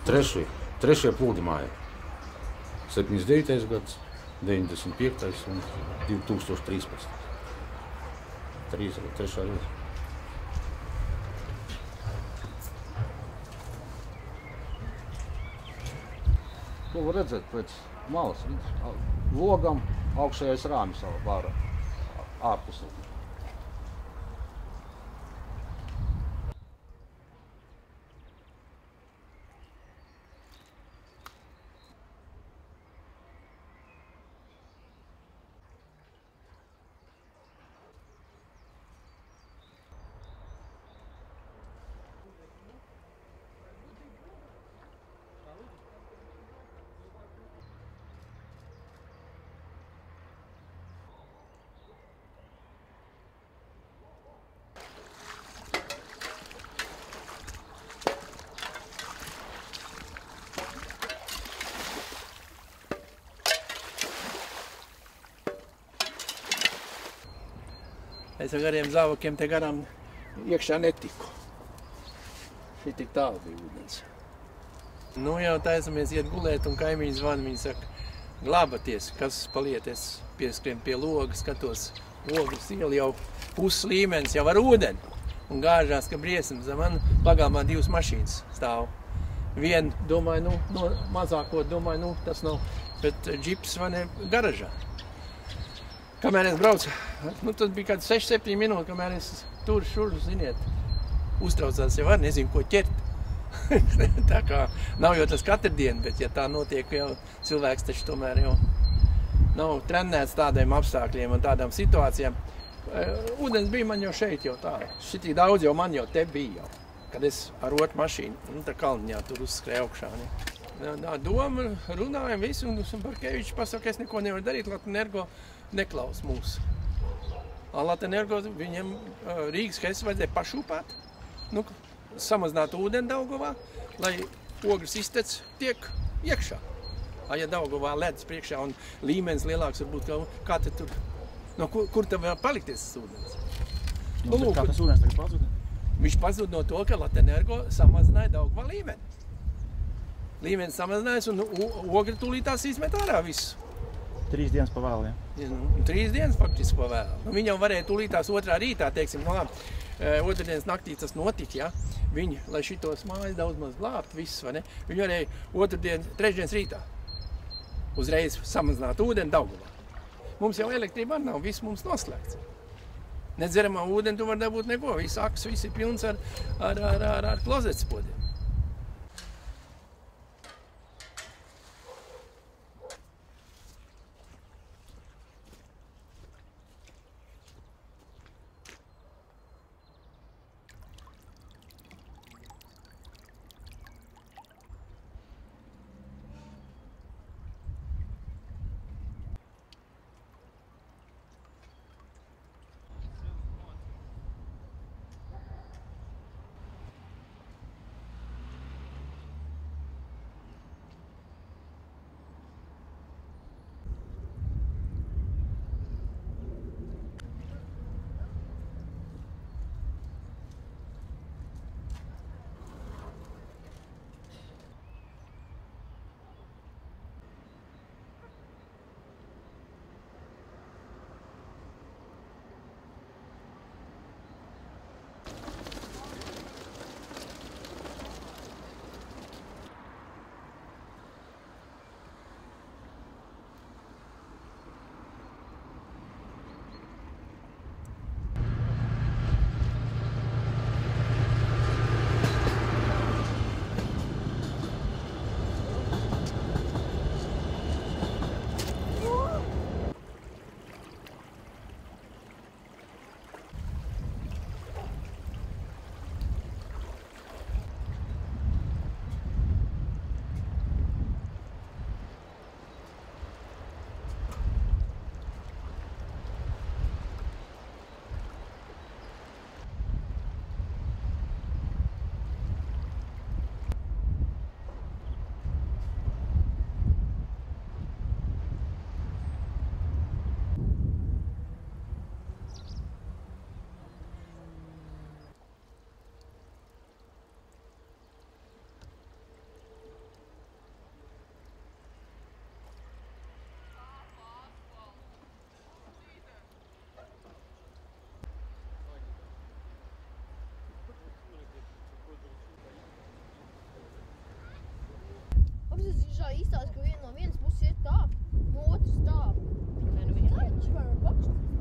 Trešie plūdi māja. 79. gads, 95. un 2013. Trešā reize. To var redzēt pēc malas. Logam augšējais rāmis var ārpusē. Es ar gariem zāvakiem te garām iekšā netiku. Šī tik tālu bija ūdens. Nu jau taisamies iet gulēt, un kaimiņi zvana, viņi saka, glābaties, kas paliet, es pieskrien pie loga, skatos, logas iela jau puses līmenis, jau ar ūdeni, un gāžās, ka briesmas, man pagalmā 2 mašīnas stāv. Vienu, domāju, no mazāko, domāju, tas nav, bet džips man ir garažā. Kamēr es braucu, tas bija kāds 6-7 minūtes, kamēr es tur, ziniet, uztraucās jau nezinu, ko ķert. Tā kā nav jau tas katru dienu, bet ja tā notiek, jau cilvēks taču tomēr jau nav trenēts tādiem apstākļiem un tādām situācijām. Ūdens bija man jau šeit jau tā. Šitī daudz jau man jau te bija jau, kad es ar otru mašīnu, tā kalniņā tur uzskrēju augšā. Doma, runājam visu, un Barkevičs pasaka, es neko nevaru darīt, Latvenergo neklaus mūs. Latvenergo, viņiem Rīgas Hess vajadzēja pašūpāt, samazināt ūdeni Daugavā, lai ogres iztec tiek iekšā. Ja Daugavā ledus priekšā un līmenis lielāks varbūt, kā te tur, kur te vēl palikties tas ūdens? Kā tas ūdens tagad pazuda? Viņš pazuda no to, ka Latvenergo samazināja Daugavā līmeni. Līmenis samazinājās un ogri tūlītās izmet ārā visu. 3 dienas pa vēlu, ja? 3 dienas faktiski pa vēlu. Viņi jau varēja tūlītās 2. rītā, teiksim, otrdienas naktī tas notika, ja? Viņi, lai šitos mājas daudz maz glābt, viss, vai ne? Viņi varēja 3. rītā uzreiz samazināt ūdeni Daugavā. Mums jau elektrība nav, viss mums noslēgts. Nedzeramā ūdeni tu var dabūt neko, viss aks, viss ir pilns ar klozetspodiem. izstāsta, ka no vienas puses iet tā, no otras tā. Kā viņš var ar bakstu?